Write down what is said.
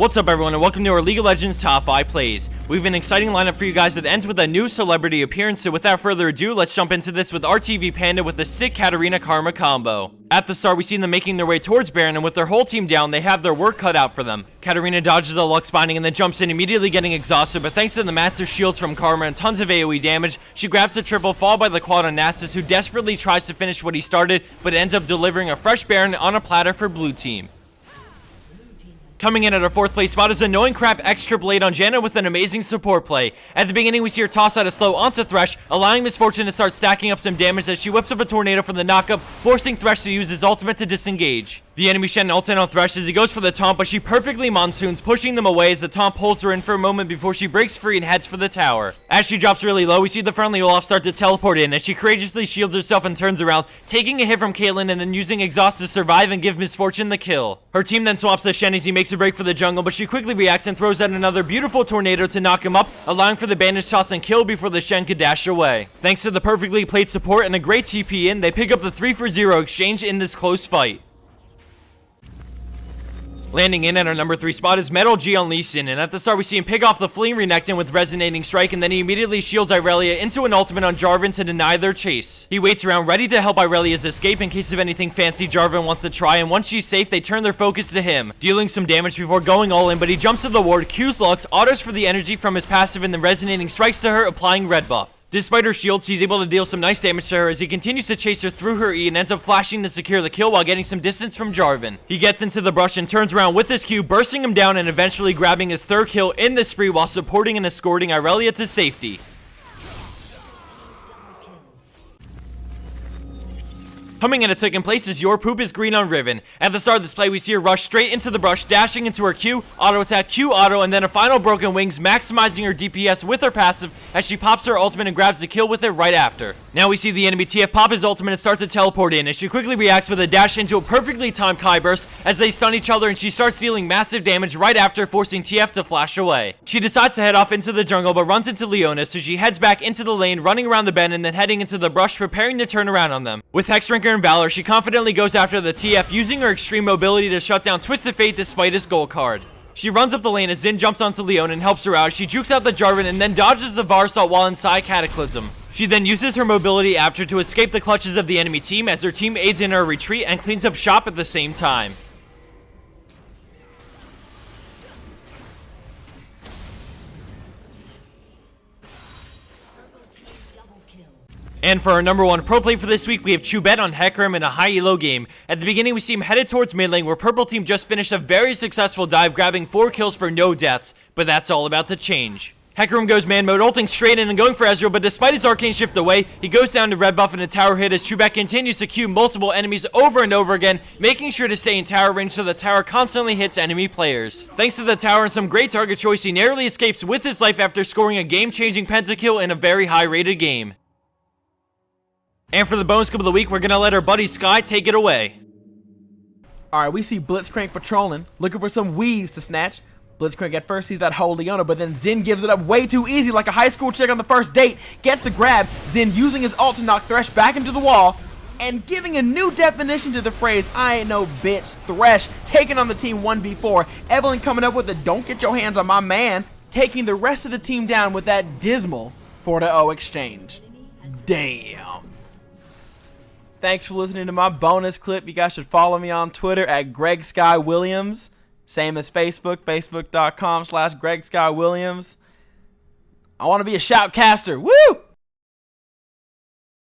What's up everyone and welcome to our League of Legends Top 5 Plays. We have an exciting lineup for you guys that ends with a new celebrity appearance, so without further ado, let's jump into this with RTV Panda with the sick Katarina Karma combo. At the start, we see them making their way towards Baron, and with their whole team down, they have their work cut out for them. Katarina dodges a Lux Binding and then jumps in, immediately getting exhausted, but thanks to the massive shields from Karma and tons of AoE damage, she grabs the triple, followed by the quad on Nasus, who desperately tries to finish what he started, but ends up delivering a fresh Baron on a platter for blue team. Coming in at our 4th place spot is Annoying Crap X Triple 8 on Janna with an amazing support play. At the beginning, we see her toss out a slow onto Thresh, allowing Miss Fortune to start stacking up some damage as she whips up a tornado from the knockup, forcing Thresh to use his ultimate to disengage. The enemy Shen ults in on Thresh as he goes for the taunt, but she perfectly monsoons, pushing them away as the taunt pulls her in for a moment before she breaks free and heads for the tower. As she drops really low, we see the friendly Olaf start to teleport in as she courageously shields herself and turns around, taking a hit from Caitlyn and then using Exhaust to survive and give Miss Fortune the kill. Her team then swaps the Shen as he makes a break for the jungle, but she quickly reacts and throws out another beautiful tornado to knock him up, allowing for the bandage toss and kill before the Shen could dash away. Thanks to the perfectly played support and a great TP in, they pick up the 3-for-0 exchange in this close fight. Landing in at our number 3 spot is Metal G on Lee Sin, and at the start we see him pick off the fleeing Renekton with Resonating Strike, and then he immediately shields Irelia into an ultimate on Jarvan to deny their chase. He waits around ready to help Irelia's escape in case of anything fancy Jarvan wants to try, and once she's safe they turn their focus to him, dealing some damage before going all in, but he jumps to the ward, Q's Lux, autos for the energy from his passive, and then Resonating Strikes to her, applying red buff. Despite her shields, he's able to deal some nice damage to her as he continues to chase her through her E and ends up flashing to secure the kill while getting some distance from Jarvan. He gets into the brush and turns around with his Q, bursting him down and eventually grabbing his 3rd kill in the spree while supporting and escorting Irelia to safety. Coming in at 2nd place is Your Poop is Green on Riven. At the start of this play, we see her rush straight into the brush, dashing into her Q, auto attack, Q auto, and then a final Broken Wings, maximizing her DPS with her passive as she pops her ultimate and grabs the kill with it right after. Now we see the enemy TF pop his ultimate and start to teleport in as she quickly reacts with a dash into a perfectly timed Kai burst as they stun each other, and she starts dealing massive damage right after, forcing TF to flash away. She decides to head off into the jungle but runs into Leona, so she heads back into the lane, running around the bend and then heading into the brush, preparing to turn around on them. With Hexdrinker and Valor, she confidently goes after the TF, using her extreme mobility to shut down Twisted Fate despite his gold card. She runs up the lane as Xin jumps onto Leona and helps her out. She jukes out the Jarvan and then dodges the Varsalt while inside Cataclysm. She then uses her mobility after to escape the clutches of the enemy team as their team aids in her retreat and cleans up shop at the same time. And for our number 1 pro play for this week, we have Chubet on Hecarim in a high elo game. At the beginning, we see him headed towards mid lane, where Purple Team just finished a very successful dive, grabbing 4 kills for no deaths, but that's all about to change. Hecarim goes man mode, ulting straight in and going for Ezreal, but despite his arcane shift away, he goes down to red buff and a tower hit as Chubet continues to queue multiple enemies over and over again, making sure to stay in tower range so the tower constantly hits enemy players. Thanks to the tower and some great target choice, he narrowly escapes with his life after scoring a game-changing pentakill in a very high-rated game. And for the bonus kill of the week, we're gonna let our buddy Skye take it away. Alright, we see Blitzcrank patrolling, looking for some weaves to snatch. Blitzcrank at first sees that whole Leona, but then Xin gives it up way too easy like a high school chick on the first date. Gets the grab, Xin using his ult to knock Thresh back into the wall, and giving a new definition to the phrase, I ain't no bitch. Thresh taking on the team 1v4. Evelynn coming up with the don't get your hands on my man, taking the rest of the team down with that dismal 4-0 exchange. Damn. Thanks for listening to my bonus clip. You guys should follow me on Twitter at Greg Sky Williams. Same as Facebook, facebook.com/Greg Sky Williams. I want to be a shoutcaster. Woo!